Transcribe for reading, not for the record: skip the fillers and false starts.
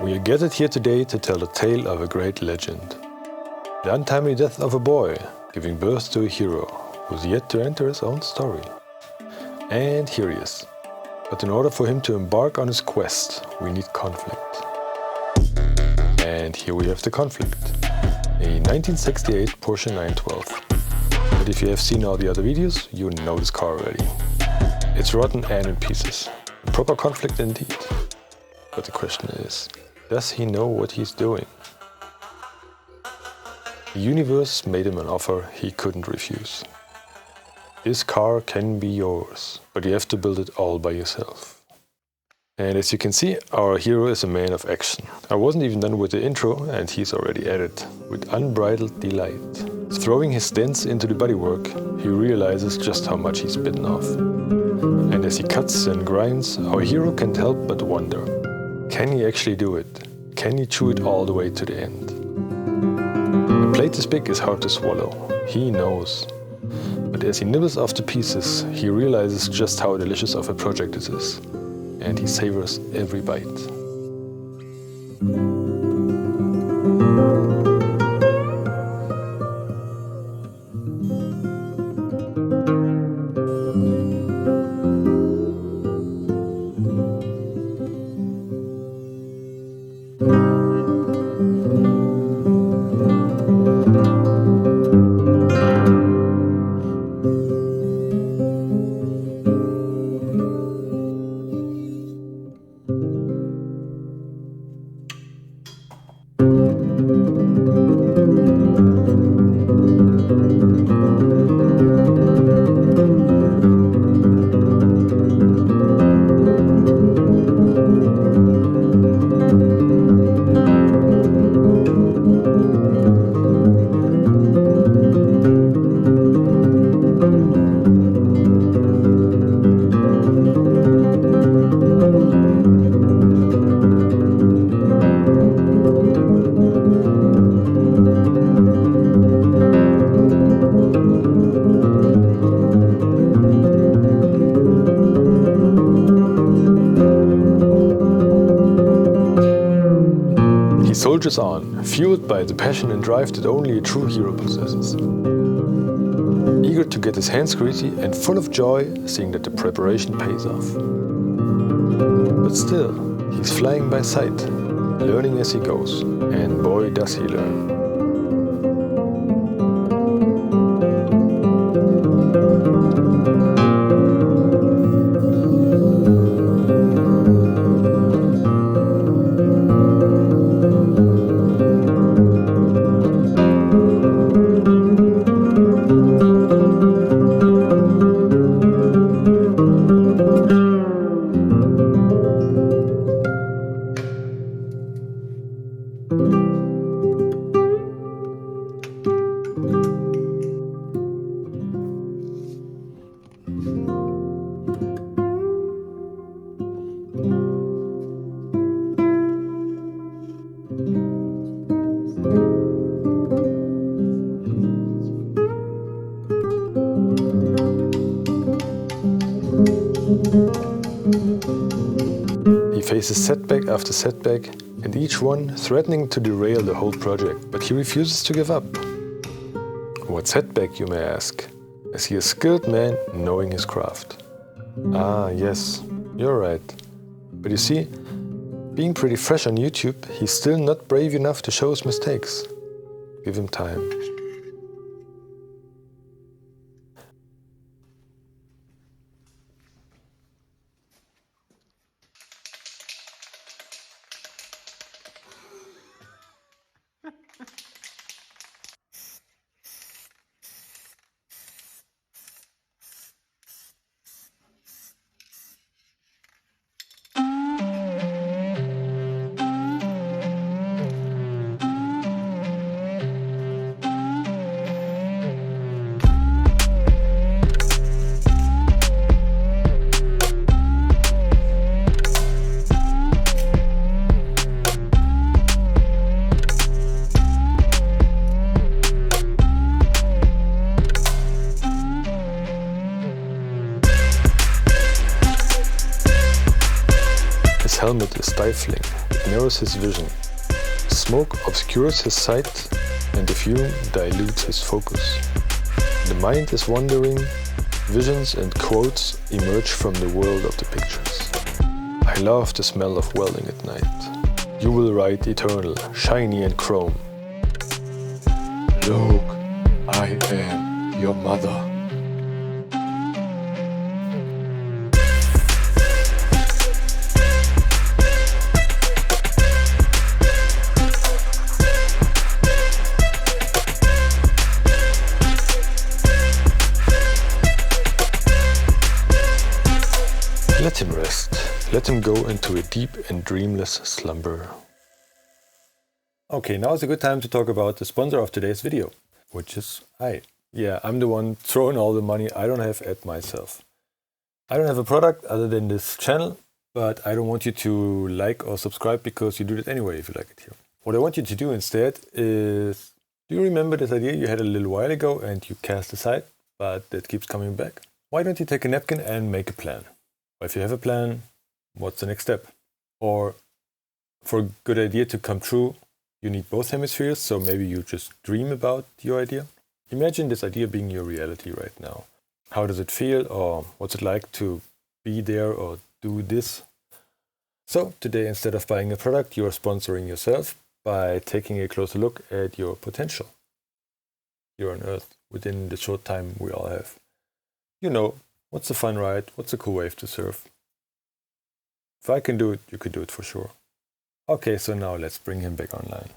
We are gathered here today to tell the tale of a great legend. The untimely death of a boy, giving birth to a hero, who's yet to enter his own story. And here he is. But in order for him to embark on his quest, we need conflict. And here we have the conflict. A 1968 Porsche 912. But if you have seen all the other videos, you know this car already. It's rotten and in pieces. A proper conflict indeed. But the question is, does he know what he's doing? The universe made him an offer he couldn't refuse. This car can be yours, but you have to build it all by yourself. And as you can see, our hero is a man of action. I wasn't even done with the intro and he's already at it, with unbridled delight. Throwing his dents into the bodywork, he realizes just how much he's bitten off. And as he cuts and grinds, our hero can't help but wonder, can he actually do it? Can he chew it all the way to the end? A plate this big is hard to swallow, he knows. But as he nibbles off the pieces, he realizes just how delicious of a project this is. And he savors every bite. Soldiers on, fueled by the passion and drive that only a true hero possesses. Eager to get his hands greasy and full of joy, seeing that the preparation pays off. But still, he's flying by sight, learning as he goes, and boy does he learn. He faces setback after setback, and each one threatening to derail the whole project, but he refuses to give up. What setback, you may ask, as he is a skilled man knowing his craft. Ah, yes, you're right. But you see, being pretty fresh on YouTube, he's still not brave enough to show his mistakes. Give him time. His helmet is stifling, it narrows his vision. Smoke obscures his sight, and the fume dilutes his focus. The mind is wandering, visions and quotes emerge from the world of the pictures. I love the smell of welding at night. You will ride eternal, shiny and chrome. Look, I am your mother. Let him rest. Let him go into a deep and dreamless slumber. Okay, now is a good time to talk about the sponsor of today's video, which is I. Yeah, I'm the one throwing all the money I don't have at myself. I don't have a product other than this channel, but I don't want you to like or subscribe because you do it anyway if you like it here. What I want you to do instead is, do you remember this idea you had a little while ago and you cast aside, but it keeps coming back? Why don't you take a napkin and make a plan? If you have a plan, what's the next step? Or for a good idea to come true, you need both hemispheres, so maybe you just dream about your idea. Imagine this idea being your reality right now. How does it feel, or what's it like to be there or do this? So today, instead of buying a product, you're sponsoring yourself by taking a closer look at your potential here on Earth within the short time we all have. You know, what's a fun ride? What's a cool wave to surf? If I can do it, you could do it for sure. Okay, so now let's bring him back online.